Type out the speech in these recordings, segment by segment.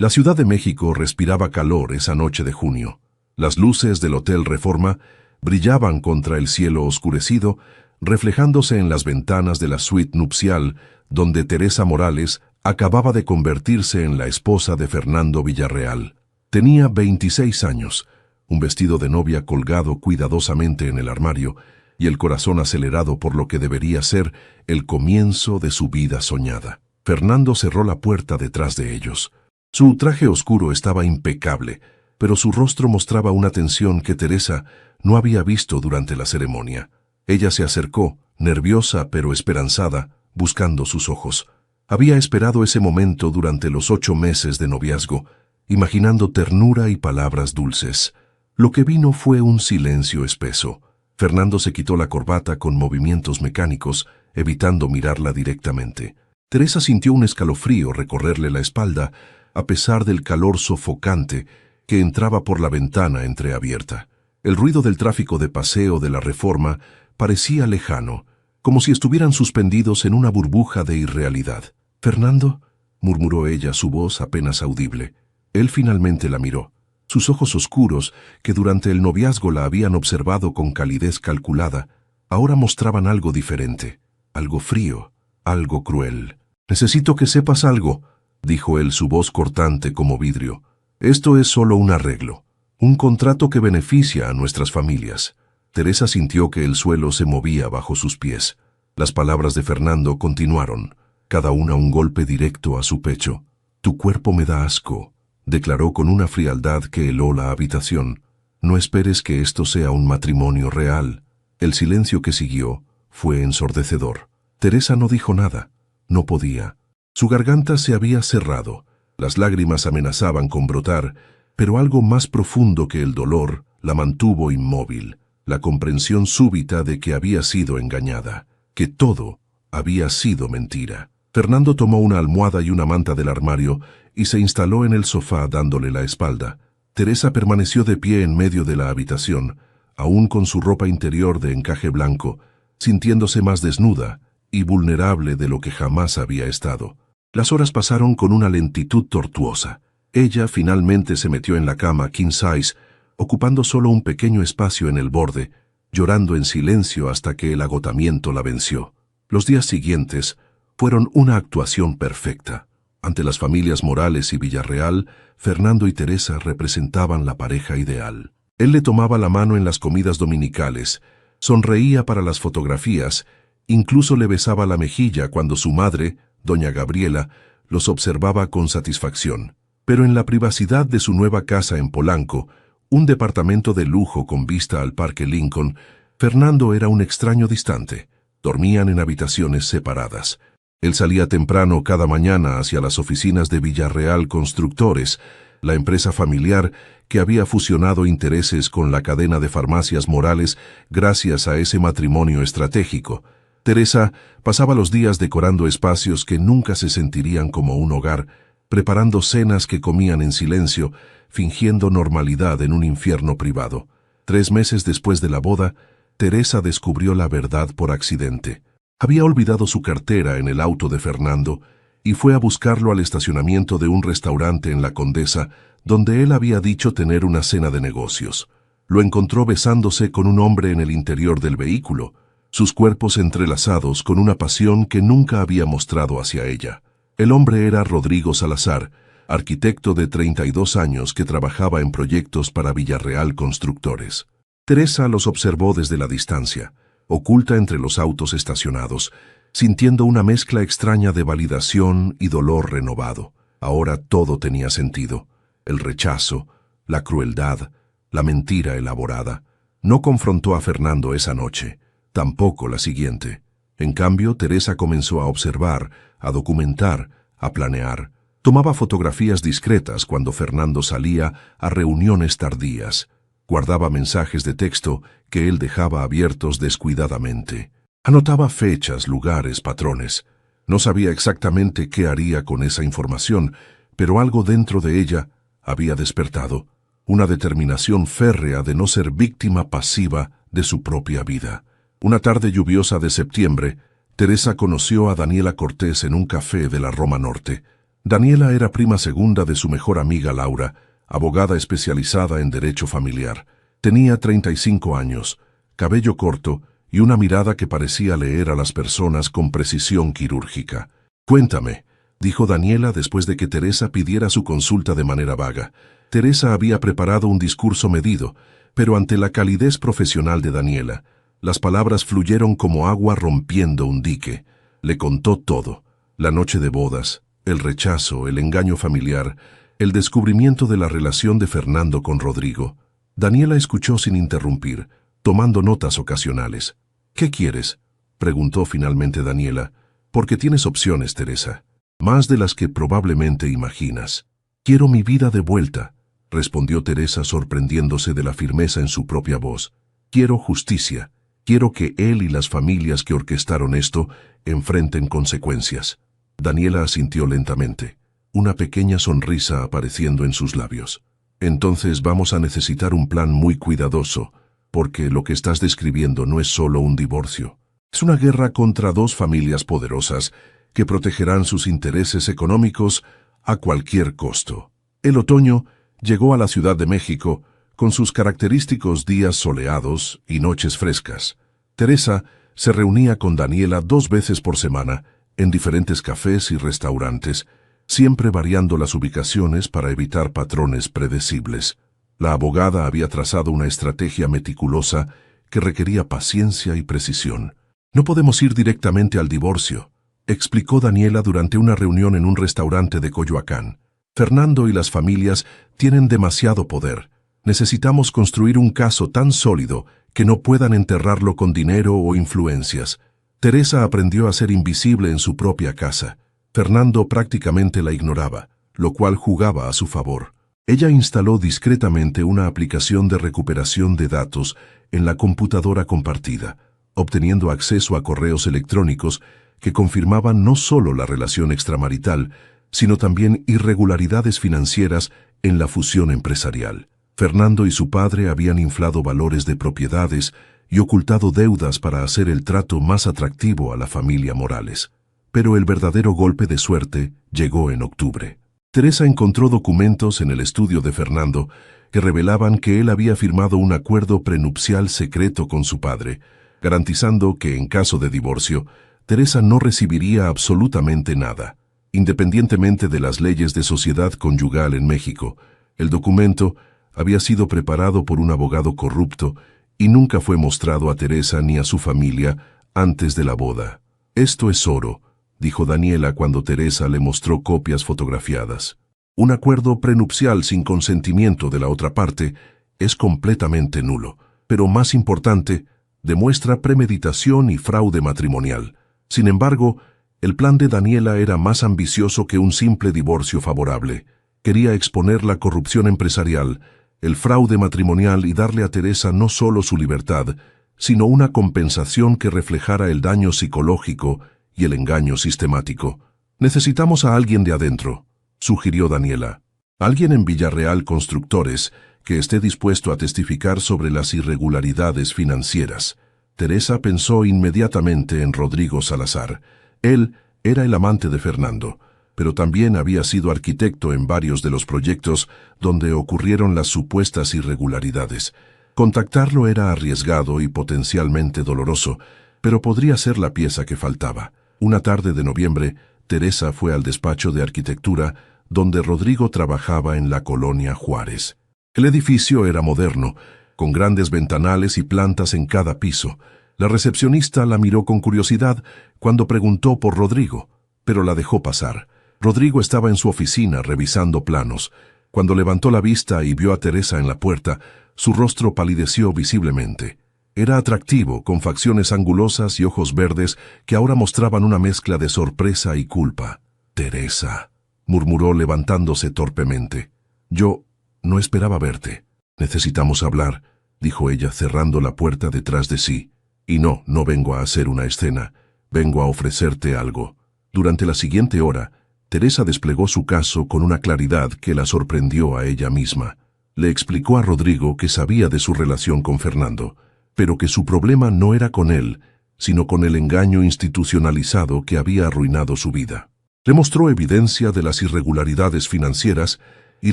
La Ciudad de México respiraba calor esa noche de junio. Las luces del Hotel Reforma brillaban contra el cielo oscurecido, reflejándose en las ventanas de la suite nupcial, donde Teresa Morales acababa de convertirse en la esposa de Fernando Villarreal. Tenía 26 años, un vestido de novia colgado cuidadosamente en el armario y el corazón acelerado por lo que debería ser el comienzo de su vida soñada. Fernando cerró la puerta detrás de ellos. Su traje oscuro estaba impecable, pero su rostro mostraba una tensión que Teresa no había visto durante la ceremonia. Ella se acercó, nerviosa pero esperanzada, buscando sus ojos. Había esperado ese momento durante los 8 meses de noviazgo, imaginando ternura y palabras dulces. Lo que vino fue un silencio espeso. Fernando se quitó la corbata con movimientos mecánicos, evitando mirarla directamente. Teresa sintió un escalofrío recorrerle la espalda, a pesar del calor sofocante que entraba por la ventana entreabierta. El ruido del tráfico de paseo de la Reforma parecía lejano, como si estuvieran suspendidos en una burbuja de irrealidad. «¿Fernando?», murmuró ella, su voz apenas audible. Él finalmente la miró. Sus ojos oscuros, que durante el noviazgo la habían observado con calidez calculada, ahora mostraban algo diferente, algo frío, algo cruel. «Necesito que sepas algo», dijo él, su voz cortante como vidrio. «Esto es solo un arreglo, un contrato que beneficia a nuestras familias». Teresa sintió que el suelo se movía bajo sus pies. Las palabras de Fernando continuaron, cada una un golpe directo a su pecho. «Tu cuerpo me da asco», declaró con una frialdad que heló la habitación. «No esperes que esto sea un matrimonio real». El silencio que siguió fue ensordecedor. Teresa no dijo nada. No podía. Su garganta se había cerrado. Las lágrimas amenazaban con brotar, pero algo más profundo que el dolor la mantuvo inmóvil. La comprensión súbita de que había sido engañada, que todo había sido mentira. Fernando tomó una almohada y una manta del armario y se instaló en el sofá dándole la espalda. Teresa permaneció de pie en medio de la habitación, aún con su ropa interior de encaje blanco, sintiéndose más desnuda y vulnerable de lo que jamás había estado. Las horas pasaron con una lentitud tortuosa. Ella finalmente se metió en la cama king size, ocupando solo un pequeño espacio en el borde, llorando en silencio hasta que el agotamiento la venció. Los días siguientes fueron una actuación perfecta. Ante las familias Morales y Villarreal, Fernando y Teresa representaban la pareja ideal. Él le tomaba la mano en las comidas dominicales, sonreía para las fotografías, incluso le besaba la mejilla cuando su madre, doña Gabriela, los observaba con satisfacción. Pero en la privacidad de su nueva casa en Polanco, un departamento de lujo con vista al Parque Lincoln, Fernando era un extraño distante. Dormían en habitaciones separadas. Él salía temprano cada mañana hacia las oficinas de Villarreal Constructores, la empresa familiar que había fusionado intereses con la cadena de farmacias Morales gracias a ese matrimonio estratégico. Teresa pasaba los días decorando espacios que nunca se sentirían como un hogar, preparando cenas que comían en silencio, fingiendo normalidad en un infierno privado. 3 meses después de la boda, Teresa descubrió la verdad por accidente. Había olvidado su cartera en el auto de Fernando y fue a buscarlo al estacionamiento de un restaurante en La Condesa, donde él había dicho tener una cena de negocios. Lo encontró besándose con un hombre en el interior del vehículo, sus cuerpos entrelazados con una pasión que nunca había mostrado hacia ella. El hombre era Rodrigo Salazar, arquitecto de 32 años que trabajaba en proyectos para Villarreal Constructores. Teresa los observó desde la distancia, oculta entre los autos estacionados, sintiendo una mezcla extraña de validación y dolor renovado. Ahora todo tenía sentido. El rechazo, la crueldad, la mentira elaborada. No confrontó a Fernando esa noche, tampoco la siguiente. En cambio, Teresa comenzó a observar, a documentar, a planear. Tomaba fotografías discretas cuando Fernando salía a reuniones tardías. Guardaba mensajes de texto que él dejaba abiertos descuidadamente. Anotaba fechas, lugares, patrones. No sabía exactamente qué haría con esa información, pero algo dentro de ella había despertado, una determinación férrea de no ser víctima pasiva de su propia vida. Una tarde lluviosa de septiembre, Teresa conoció a Daniela Cortés en un café de la Roma Norte. Daniela era prima segunda de su mejor amiga Laura, abogada especializada en derecho familiar. Tenía 35 años, cabello corto y una mirada que parecía leer a las personas con precisión quirúrgica. «Cuéntame», dijo Daniela después de que Teresa pidiera su consulta de manera vaga. Teresa había preparado un discurso medido, pero ante la calidez profesional de Daniela, las palabras fluyeron como agua rompiendo un dique. Le contó todo: la noche de bodas, el rechazo, el engaño familiar, el descubrimiento de la relación de Fernando con Rodrigo. Daniela escuchó sin interrumpir, tomando notas ocasionales. «¿Qué quieres?», preguntó finalmente Daniela. «Porque tienes opciones, Teresa. Más de las que probablemente imaginas». «Quiero mi vida de vuelta», respondió Teresa sorprendiéndose de la firmeza en su propia voz. «Quiero justicia. Quiero que él y las familias que orquestaron esto enfrenten consecuencias». Daniela asintió lentamente, una pequeña sonrisa apareciendo en sus labios. «Entonces vamos a necesitar un plan muy cuidadoso, porque lo que estás describiendo no es solo un divorcio. Es una guerra contra dos familias poderosas que protegerán sus intereses económicos a cualquier costo». El otoño llegó a la Ciudad de México con sus característicos días soleados y noches frescas. Teresa se reunía con Daniela 2 veces por semana en diferentes cafés y restaurantes, siempre variando las ubicaciones para evitar patrones predecibles. La abogada había trazado una estrategia meticulosa que requería paciencia y precisión. «No podemos ir directamente al divorcio», explicó Daniela durante una reunión en un restaurante de Coyoacán. «Fernando y las familias tienen demasiado poder. Necesitamos construir un caso tan sólido que no puedan enterrarlo con dinero o influencias». Teresa aprendió a ser invisible en su propia casa. Fernando prácticamente la ignoraba, lo cual jugaba a su favor. Ella instaló discretamente una aplicación de recuperación de datos en la computadora compartida, obteniendo acceso a correos electrónicos que confirmaban no solo la relación extramarital, sino también irregularidades financieras en la fusión empresarial. Fernando y su padre habían inflado valores de propiedades y ocultado deudas para hacer el trato más atractivo a la familia Morales. Pero el verdadero golpe de suerte llegó en octubre. Teresa encontró documentos en el estudio de Fernando que revelaban que él había firmado un acuerdo prenupcial secreto con su padre, garantizando que en caso de divorcio, Teresa no recibiría absolutamente nada. Independientemente de las leyes de sociedad conyugal en México, el documento había sido preparado por un abogado corrupto y nunca fue mostrado a Teresa ni a su familia antes de la boda. «Esto es oro», dijo Daniela cuando Teresa le mostró copias fotografiadas. «Un acuerdo prenupcial sin consentimiento de la otra parte es completamente nulo, pero más importante, demuestra premeditación y fraude matrimonial. Sin embargo, el plan de Daniela era más ambicioso que un simple divorcio favorable. Quería exponer la corrupción empresarial, el fraude matrimonial y darle a Teresa no solo su libertad, sino una compensación que reflejara el daño psicológico y el engaño sistemático. «Necesitamos a alguien de adentro», sugirió Daniela. «Alguien en Villarreal Constructores que esté dispuesto a testificar sobre las irregularidades financieras». Teresa pensó inmediatamente en Rodrigo Salazar. Él era el amante de Fernando, pero también había sido arquitecto en varios de los proyectos donde ocurrieron las supuestas irregularidades. Contactarlo era arriesgado y potencialmente doloroso, pero podría ser la pieza que faltaba. Una tarde de noviembre, Teresa fue al despacho de arquitectura donde Rodrigo trabajaba en la colonia Juárez. El edificio era moderno, con grandes ventanales y plantas en cada piso. La recepcionista la miró con curiosidad cuando preguntó por Rodrigo, pero la dejó pasar. Rodrigo estaba en su oficina revisando planos. Cuando levantó la vista y vio a Teresa en la puerta, su rostro palideció visiblemente. Era atractivo, con facciones angulosas y ojos verdes que ahora mostraban una mezcla de sorpresa y culpa. «Teresa», murmuró levantándose torpemente. «Yo no esperaba verte. Necesitamos hablar», dijo ella cerrando la puerta detrás de sí. «Y no vengo a hacer una escena. Vengo a ofrecerte algo». Durante la siguiente hora, Teresa desplegó su caso con una claridad que la sorprendió a ella misma. Le explicó a Rodrigo que sabía de su relación con Fernando, pero que su problema no era con él, sino con el engaño institucionalizado que había arruinado su vida. Le mostró evidencia de las irregularidades financieras y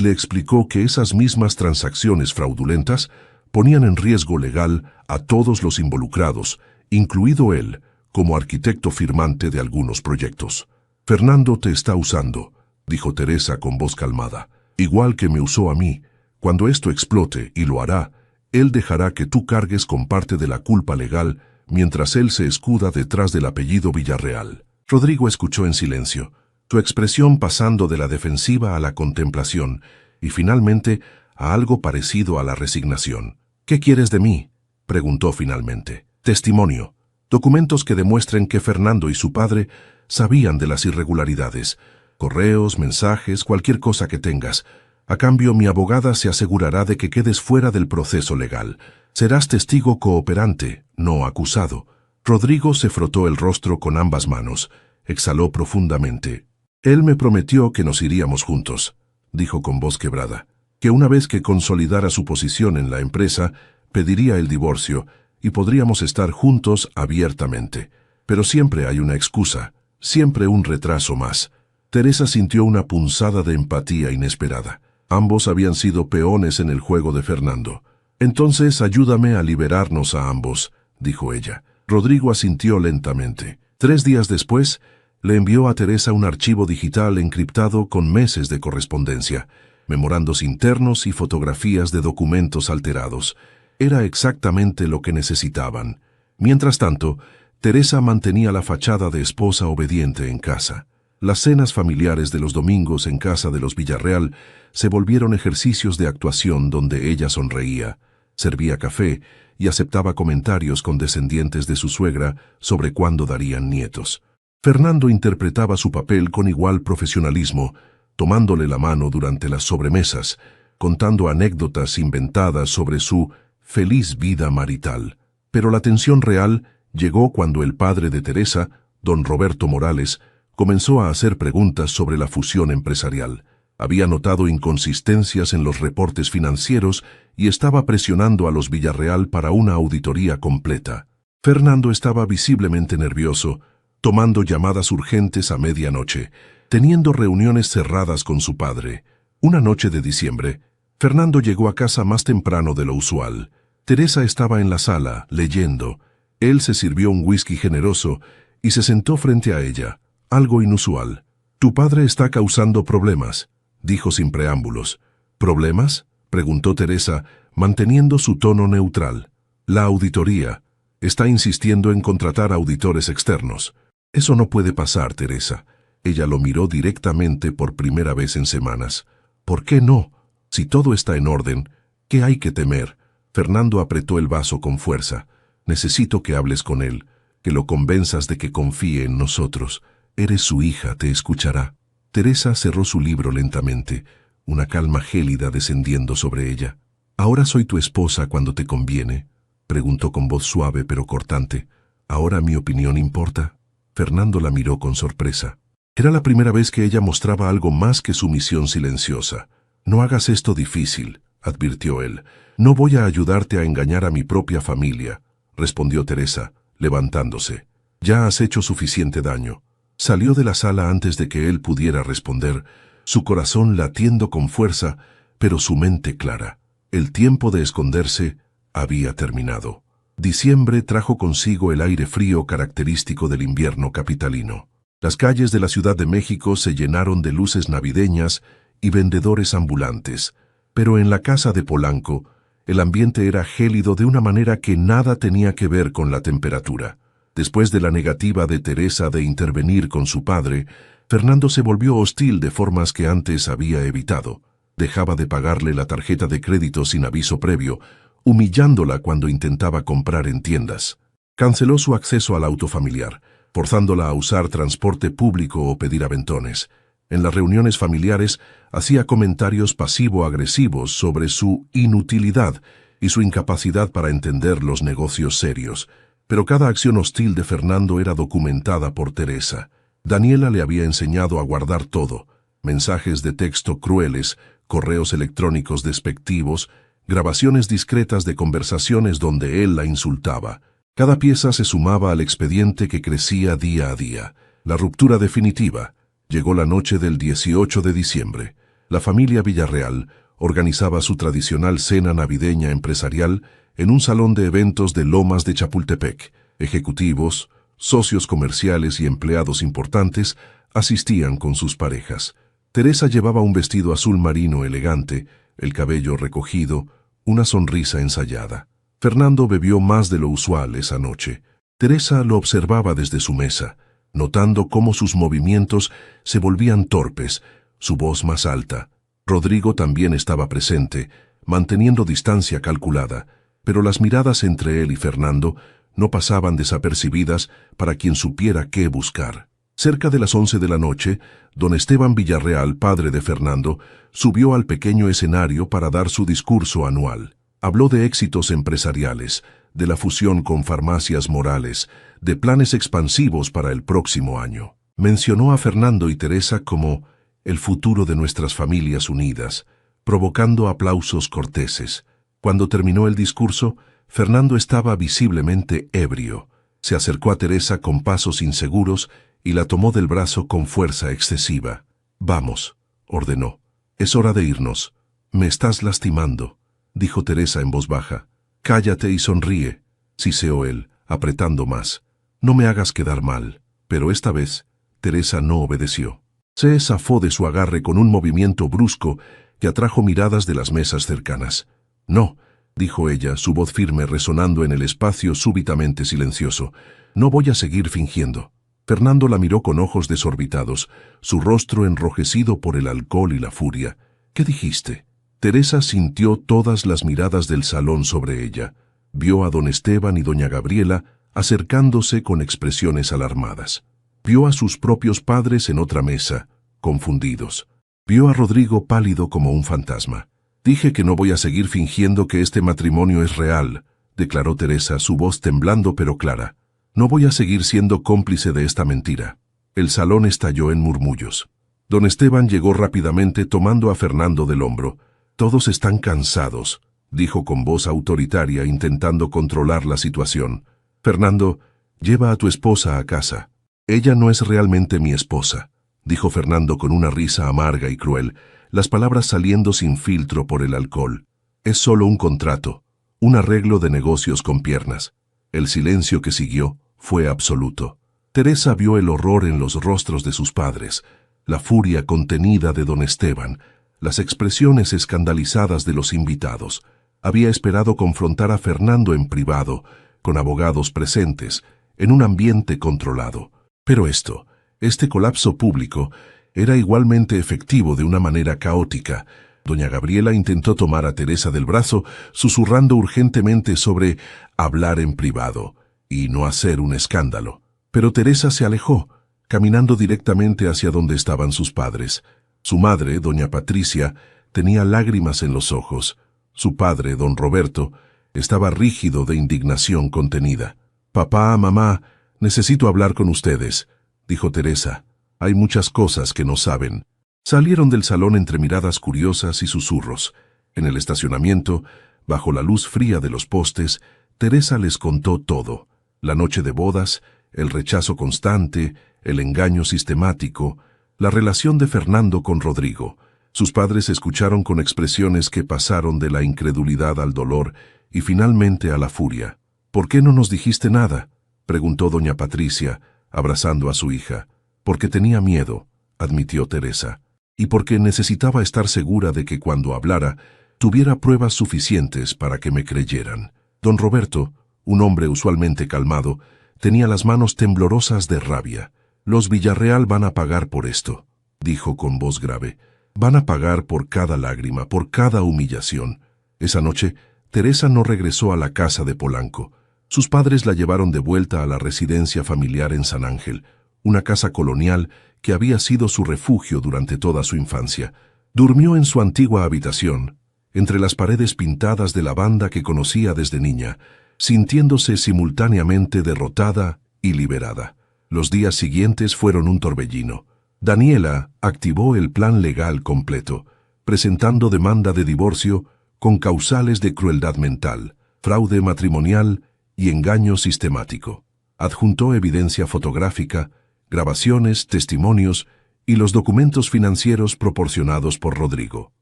le explicó que esas mismas transacciones fraudulentas ponían en riesgo legal a todos los involucrados, incluido él, como arquitecto firmante de algunos proyectos. «Fernando te está usando», dijo Teresa con voz calmada, «igual que me usó a mí. Cuando esto explote, y lo hará, él dejará que tú cargues con parte de la culpa legal mientras él se escuda detrás del apellido Villarreal». Rodrigo escuchó en silencio, su expresión pasando de la defensiva a la contemplación y finalmente a algo parecido a la resignación. «¿Qué quieres de mí?», preguntó finalmente. «Testimonio. Documentos que demuestren que Fernando y su padre sabían de las irregularidades. Correos, mensajes, cualquier cosa que tengas. A cambio, mi abogada se asegurará de que quedes fuera del proceso legal. Serás testigo cooperante, no acusado». Rodrigo se frotó el rostro con ambas manos. Exhaló profundamente. «Él me prometió que nos iríamos juntos», dijo con voz quebrada, «que una vez que consolidara su posición en la empresa, pediría el divorcio y podríamos estar juntos abiertamente. Pero siempre hay una excusa, siempre un retraso más». Teresa sintió una punzada de empatía inesperada. Ambos habían sido peones en el juego de Fernando. «Entonces ayúdame a liberarnos a ambos», dijo ella. Rodrigo asintió lentamente. 3 días después, le envió a Teresa un archivo digital encriptado con meses de correspondencia, memorandos internos y fotografías de documentos alterados. Era exactamente lo que necesitaban. Mientras tanto, Teresa mantenía la fachada de esposa obediente en casa. Las cenas familiares de los domingos en casa de los Villarreal se volvieron ejercicios de actuación donde ella sonreía, servía café y aceptaba comentarios condescendientes de su suegra sobre cuándo darían nietos. Fernando interpretaba su papel con igual profesionalismo, tomándole la mano durante las sobremesas, contando anécdotas inventadas sobre su feliz vida marital. Pero la tensión real llegó cuando el padre de Teresa, don Roberto Morales, comenzó a hacer preguntas sobre la fusión empresarial. Había notado inconsistencias en los reportes financieros y estaba presionando a los Villarreal para una auditoría completa. Fernando estaba visiblemente nervioso, tomando llamadas urgentes a medianoche, teniendo reuniones cerradas con su padre. Una noche de diciembre, Fernando llegó a casa más temprano de lo usual. Teresa estaba en la sala, leyendo. Él se sirvió un whisky generoso y se sentó frente a ella, algo inusual. «Tu padre está causando problemas», dijo sin preámbulos. «¿Problemas?», preguntó Teresa, manteniendo su tono neutral. «La auditoría. Está insistiendo en contratar auditores externos». «Eso no puede pasar, Teresa». Ella lo miró directamente por primera vez en semanas. «¿Por qué no? Si todo está en orden, ¿qué hay que temer?». Fernando apretó el vaso con fuerza. «Necesito que hables con él, que lo convenzas de que confíe en nosotros. Eres su hija, te escuchará». Teresa cerró su libro lentamente, una calma gélida descendiendo sobre ella. «¿Ahora soy tu esposa cuando te conviene?», preguntó con voz suave pero cortante. «¿Ahora mi opinión importa?». Fernando la miró con sorpresa. Era la primera vez que ella mostraba algo más que sumisión silenciosa. «No hagas esto difícil», advirtió él. «No voy a ayudarte a engañar a mi propia familia», respondió Teresa, levantándose. «Ya has hecho suficiente daño». Salió de la sala antes de que él pudiera responder, su corazón latiendo con fuerza, pero su mente clara. El tiempo de esconderse había terminado. Diciembre trajo consigo el aire frío característico del invierno capitalino. Las calles de la Ciudad de México se llenaron de luces navideñas y vendedores ambulantes, pero en la casa de Polanco, el ambiente era gélido de una manera que nada tenía que ver con la temperatura. Después de la negativa de Teresa de intervenir con su padre, Fernando se volvió hostil de formas que antes había evitado. Dejaba de pagarle la tarjeta de crédito sin aviso previo, humillándola cuando intentaba comprar en tiendas. Canceló su acceso al auto familiar, forzándola a usar transporte público o pedir aventones. En las reuniones familiares hacía comentarios pasivo-agresivos sobre su inutilidad y su incapacidad para entender los negocios serios. Pero cada acción hostil de Fernando era documentada por Teresa. Daniela le había enseñado a guardar todo: mensajes de texto crueles, correos electrónicos despectivos, grabaciones discretas de conversaciones donde él la insultaba. Cada pieza se sumaba al expediente que crecía día a día. La ruptura definitiva. Llegó la noche del 18 de diciembre. La familia Villarreal organizaba su tradicional cena navideña empresarial en un salón de eventos de Lomas de Chapultepec. Ejecutivos, socios comerciales y empleados importantes asistían con sus parejas. Teresa llevaba un vestido azul marino elegante, el cabello recogido, una sonrisa ensayada. Fernando bebió más de lo usual esa noche. Teresa lo observaba desde su mesa, notando cómo sus movimientos se volvían torpes, su voz más alta. Rodrigo también estaba presente, manteniendo distancia calculada, pero las miradas entre él y Fernando no pasaban desapercibidas para quien supiera qué buscar. Cerca de las 11 de la noche, don Esteban Villarreal, padre de Fernando, subió al pequeño escenario para dar su discurso anual. Habló de éxitos empresariales, de la fusión con Farmacias Morales, de planes expansivos para el próximo año. Mencionó a Fernando y Teresa como el futuro de nuestras familias unidas, provocando aplausos corteses. Cuando terminó el discurso, Fernando estaba visiblemente ebrio. Se acercó a Teresa con pasos inseguros y la tomó del brazo con fuerza excesiva. «Vamos», ordenó. «Es hora de irnos. Me estás lastimando», dijo Teresa en voz baja. «Cállate y sonríe», siseó él, apretando más. «No me hagas quedar mal». Pero esta vez, Teresa no obedeció. Se zafó de su agarre con un movimiento brusco que atrajo miradas de las mesas cercanas. «No», dijo ella, su voz firme resonando en el espacio súbitamente silencioso. «No voy a seguir fingiendo». Fernando la miró con ojos desorbitados, su rostro enrojecido por el alcohol y la furia. «¿Qué dijiste?» Teresa sintió todas las miradas del salón sobre ella. Vio a don Esteban y doña Gabriela acercándose con expresiones alarmadas. Vio a sus propios padres en otra mesa, confundidos. Vio a Rodrigo pálido como un fantasma. «Dije que no voy a seguir fingiendo que este matrimonio es real», declaró Teresa, su voz temblando pero clara. «No voy a seguir siendo cómplice de esta mentira». El salón estalló en murmullos. Don Esteban llegó rápidamente tomando a Fernando del hombro. «Todos están cansados», dijo con voz autoritaria intentando controlar la situación. «Fernando, lleva a tu esposa a casa». «Ella no es realmente mi esposa», dijo Fernando con una risa amarga y cruel, las palabras saliendo sin filtro por el alcohol. «Es solo un contrato, un arreglo de negocios con piernas». El silencio que siguió fue absoluto. Teresa vio el horror en los rostros de sus padres, la furia contenida de don Esteban, las expresiones escandalizadas de los invitados. Había esperado confrontar a Fernando en privado, con abogados presentes, en un ambiente controlado. Pero este colapso público, era igualmente efectivo de una manera caótica. Doña Gabriela intentó tomar a Teresa del brazo, susurrando urgentemente sobre hablar en privado y no hacer un escándalo. Pero Teresa se alejó, caminando directamente hacia donde estaban sus padres. Su madre, doña Patricia, tenía lágrimas en los ojos. Su padre, don Roberto, estaba rígido de indignación contenida. «Papá, mamá, necesito hablar con ustedes», dijo Teresa. «Hay muchas cosas que no saben». Salieron del salón entre miradas curiosas y susurros. En el estacionamiento, bajo la luz fría de los postes, Teresa les contó todo. La noche de bodas, el rechazo constante, el engaño sistemático, la relación de Fernando con Rodrigo. Sus padres escucharon con expresiones que pasaron de la incredulidad al dolor y finalmente a la furia. «¿Por qué no nos dijiste nada?», preguntó doña Patricia, abrazando a su hija. «Porque tenía miedo», admitió Teresa, «y porque necesitaba estar segura de que cuando hablara, tuviera pruebas suficientes para que me creyeran». Don Roberto, un hombre usualmente calmado, tenía las manos temblorosas de rabia. «Los Villarreal van a pagar por esto», dijo con voz grave. «Van a pagar por cada lágrima, por cada humillación». Esa noche, Teresa no regresó a la casa de Polanco. Sus padres la llevaron de vuelta a la residencia familiar en San Ángel, una casa colonial que había sido su refugio durante toda su infancia. Durmió en su antigua habitación, entre las paredes pintadas de la banda que conocía desde niña, sintiéndose simultáneamente derrotada y liberada. Los días siguientes fueron un torbellino. Daniela activó el plan legal completo, presentando demanda de divorcio con causales de crueldad mental, fraude matrimonial y engaño sistemático. Adjuntó evidencia fotográfica, grabaciones, testimonios y los documentos financieros proporcionados por Rodrigo.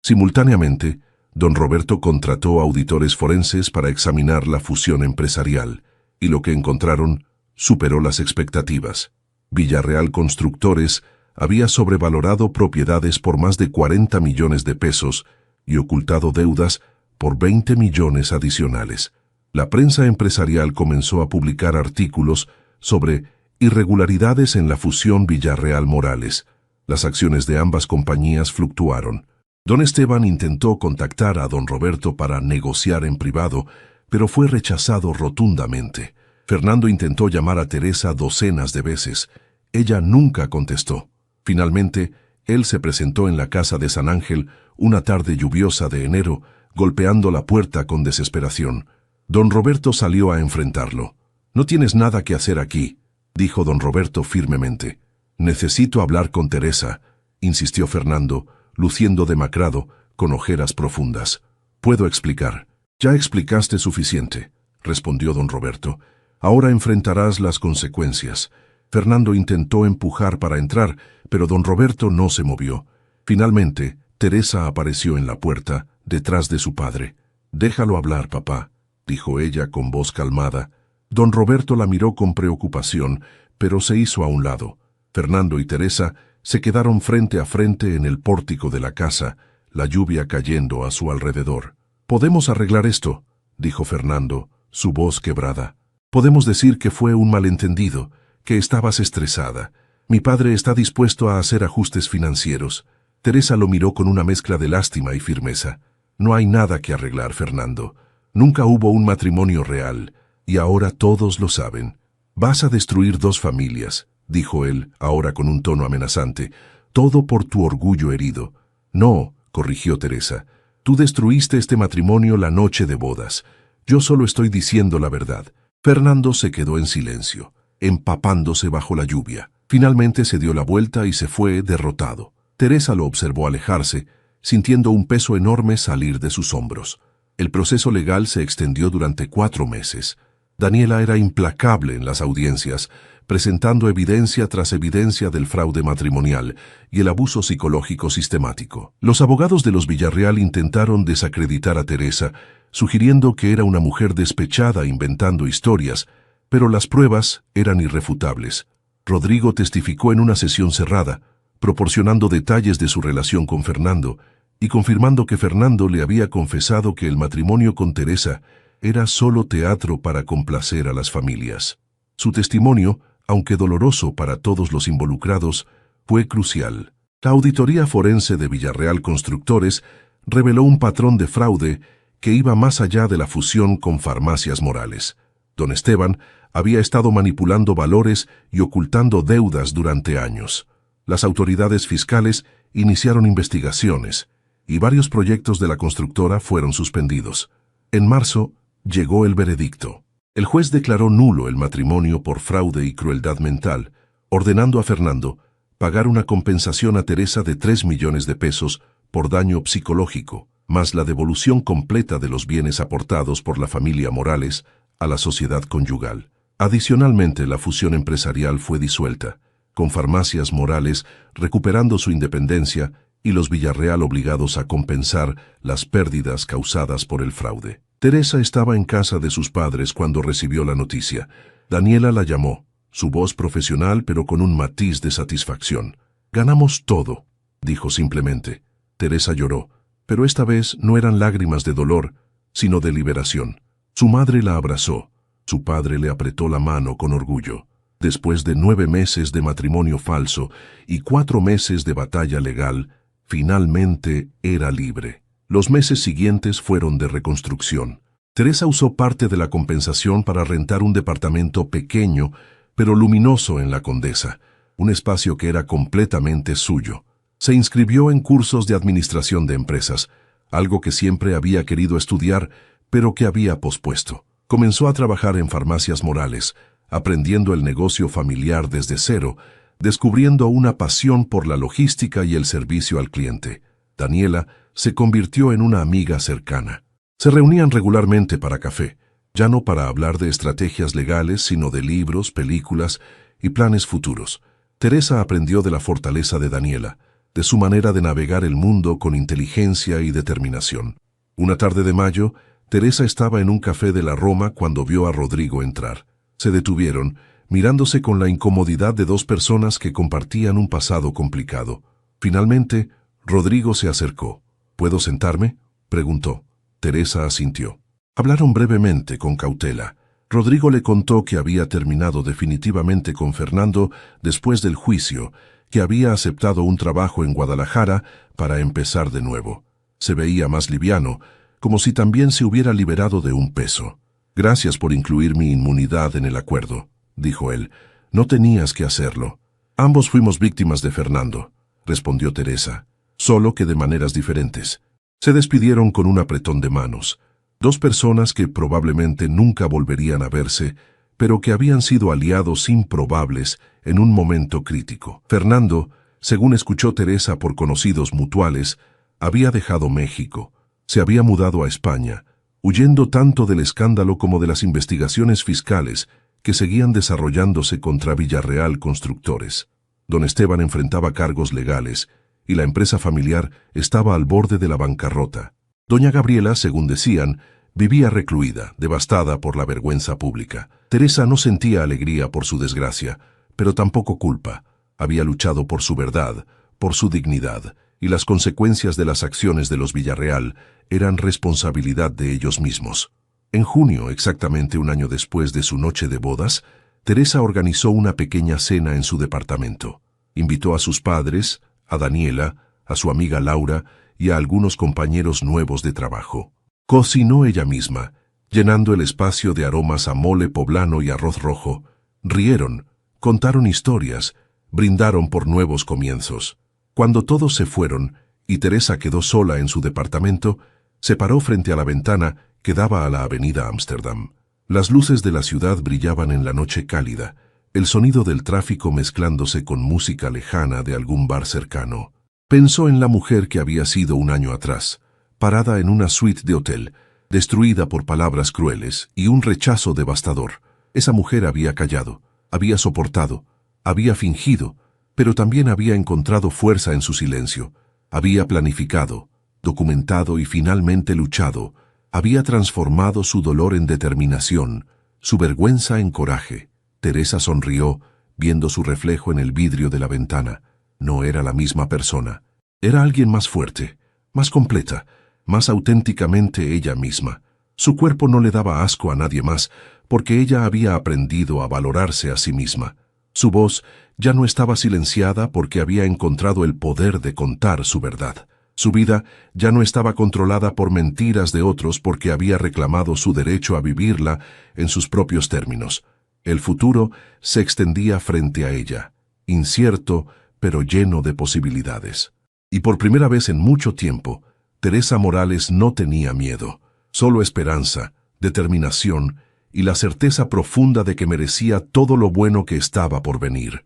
Simultáneamente, don Roberto contrató auditores forenses para examinar la fusión empresarial, y lo que encontraron superó las expectativas. Villarreal Constructores había sobrevalorado propiedades por más de 40 millones de pesos y ocultado deudas por 20 millones adicionales. La prensa empresarial comenzó a publicar artículos sobre irregularidades en la fusión Villarreal-Morales. Las acciones de ambas compañías fluctuaron. Don Esteban intentó contactar a don Roberto para negociar en privado, pero fue rechazado rotundamente. Fernando intentó llamar a Teresa docenas de veces. Ella nunca contestó. Finalmente, él se presentó en la casa de San Ángel una tarde lluviosa de enero, golpeando la puerta con desesperación. Don Roberto salió a enfrentarlo. «No tienes nada que hacer aquí», dijo don Roberto firmemente. «Necesito hablar con Teresa», insistió Fernando, luciendo demacrado, con ojeras profundas. «Puedo explicar». «Ya explicaste suficiente», respondió don Roberto. «Ahora enfrentarás las consecuencias». Fernando intentó empujar para entrar, pero don Roberto no se movió. Finalmente, Teresa apareció en la puerta, detrás de su padre. «Déjalo hablar, papá», dijo ella con voz calmada. Don Roberto la miró con preocupación, pero se hizo a un lado. Fernando y Teresa se quedaron frente a frente en el pórtico de la casa, la lluvia cayendo a su alrededor. «Podemos arreglar esto», dijo Fernando, su voz quebrada. «Podemos decir que fue un malentendido, que estabas estresada. Mi padre está dispuesto a hacer ajustes financieros». Teresa lo miró con una mezcla de lástima y firmeza. «No hay nada que arreglar, Fernando. Nunca hubo un matrimonio real, y ahora todos lo saben. Vas a destruir 2 familias», dijo él, ahora con un tono amenazante, «todo por tu orgullo herido». «No», corrigió Teresa, «tú destruiste este matrimonio la noche de bodas. Yo solo estoy diciendo la verdad». Fernando se quedó en silencio, empapándose bajo la lluvia. Finalmente se dio la vuelta y se fue derrotado. Teresa lo observó alejarse, sintiendo un peso enorme salir de sus hombros. El proceso legal se extendió durante 4 meses. Daniela era implacable en las audiencias, presentando evidencia tras evidencia del fraude matrimonial y el abuso psicológico sistemático. Los abogados de los Villarreal intentaron desacreditar a Teresa, sugiriendo que era una mujer despechada inventando historias, pero las pruebas eran irrefutables. Rodrigo testificó en una sesión cerrada, proporcionando detalles de su relación con Fernando y confirmando que Fernando le había confesado que el matrimonio con Teresa era solo teatro para complacer a las familias. Su testimonio, aunque doloroso para todos los involucrados, fue crucial. La auditoría forense de Villarreal Constructores reveló un patrón de fraude que iba más allá de la fusión con Farmacias Morales. Don Esteban había estado manipulando valores y ocultando deudas durante años. Las autoridades fiscales iniciaron investigaciones y varios proyectos de la constructora fueron suspendidos. En marzo llegó el veredicto. El juez declaró nulo el matrimonio por fraude y crueldad mental, ordenando a Fernando pagar una compensación a Teresa de 3 millones de pesos por daño psicológico, más la devolución completa de los bienes aportados por la familia Morales a la sociedad conyugal. Adicionalmente, la fusión empresarial fue disuelta, con Farmacias Morales recuperando su independencia y los Villarreal obligados a compensar las pérdidas causadas por el fraude. Teresa estaba en casa de sus padres cuando recibió la noticia. Daniela la llamó, su voz profesional pero con un matiz de satisfacción. «Ganamos todo», dijo simplemente. Teresa lloró, pero esta vez no eran lágrimas de dolor, sino de liberación. Su madre la abrazó, su padre le apretó la mano con orgullo. Después de 9 meses de matrimonio falso y 4 meses de batalla legal, finalmente era libre. Los meses siguientes fueron de reconstrucción. Teresa usó parte de la compensación para rentar un departamento pequeño, pero luminoso en la Condesa, un espacio que era completamente suyo. Se inscribió en cursos de administración de empresas, algo que siempre había querido estudiar, pero que había pospuesto. Comenzó a trabajar en Farmacias Morales, aprendiendo el negocio familiar desde cero, descubriendo una pasión por la logística y el servicio al cliente. Daniela se convirtió en una amiga cercana. Se reunían regularmente para café, ya no para hablar de estrategias legales, sino de libros, películas y planes futuros. Teresa aprendió de la fortaleza de Daniela, de su manera de navegar el mundo con inteligencia y determinación. Una tarde de mayo, Teresa estaba en un café de la Roma cuando vio a Rodrigo entrar. Se detuvieron, mirándose con la incomodidad de dos personas que compartían un pasado complicado. Finalmente, Rodrigo se acercó. ¿Puedo sentarme?, preguntó. Teresa asintió. Hablaron brevemente, con cautela. Rodrigo le contó que había terminado definitivamente con Fernando después del juicio, que había aceptado un trabajo en Guadalajara para empezar de nuevo. Se veía más liviano, como si también se hubiera liberado de un peso. «Gracias por incluir mi inmunidad en el acuerdo», dijo él. «No tenías que hacerlo. Ambos fuimos víctimas de Fernando», respondió Teresa, solo que de maneras diferentes. Se despidieron con un apretón de manos. Dos personas que probablemente nunca volverían a verse, pero que habían sido aliados improbables en un momento crítico. Fernando, según escuchó Teresa por conocidos mutuales, había dejado México. Se había mudado a España, huyendo tanto del escándalo como de las investigaciones fiscales que seguían desarrollándose contra Villarreal Constructores. Don Esteban enfrentaba cargos legales y la empresa familiar estaba al borde de la bancarrota. Doña Gabriela, según decían, vivía recluida, devastada por la vergüenza pública. Teresa no sentía alegría por su desgracia, pero tampoco culpa. Había luchado por su verdad, por su dignidad, y las consecuencias de las acciones de los Villarreal eran responsabilidad de ellos mismos. En junio, exactamente un año después de su noche de bodas, Teresa organizó una pequeña cena en su departamento. Invitó a sus padres, a Daniela, a su amiga Laura y a algunos compañeros nuevos de trabajo. Cocinó ella misma, llenando el espacio de aromas a mole poblano y arroz rojo. Rieron, contaron historias, brindaron por nuevos comienzos. Cuando todos se fueron y Teresa quedó sola en su departamento, se paró frente a la ventana que daba a la avenida Ámsterdam. Las luces de la ciudad brillaban en la noche cálida, el sonido del tráfico mezclándose con música lejana de algún bar cercano. Pensó en la mujer que había sido un año atrás, parada en una suite de hotel, destruida por palabras crueles y un rechazo devastador. Esa mujer había callado, había soportado, había fingido, pero también había encontrado fuerza en su silencio. Había planificado, documentado y finalmente luchado. Había transformado su dolor en determinación, su vergüenza en coraje. Teresa sonrió, viendo su reflejo en el vidrio de la ventana. No era la misma persona. Era alguien más fuerte, más completa, más auténticamente ella misma. Su cuerpo no le daba asco a nadie más, porque ella había aprendido a valorarse a sí misma. Su voz ya no estaba silenciada porque había encontrado el poder de contar su verdad. Su vida ya no estaba controlada por mentiras de otros porque había reclamado su derecho a vivirla en sus propios términos. El futuro se extendía frente a ella, incierto, pero lleno de posibilidades. Y por primera vez en mucho tiempo, Teresa Morales no tenía miedo, solo esperanza, determinación y la certeza profunda de que merecía todo lo bueno que estaba por venir.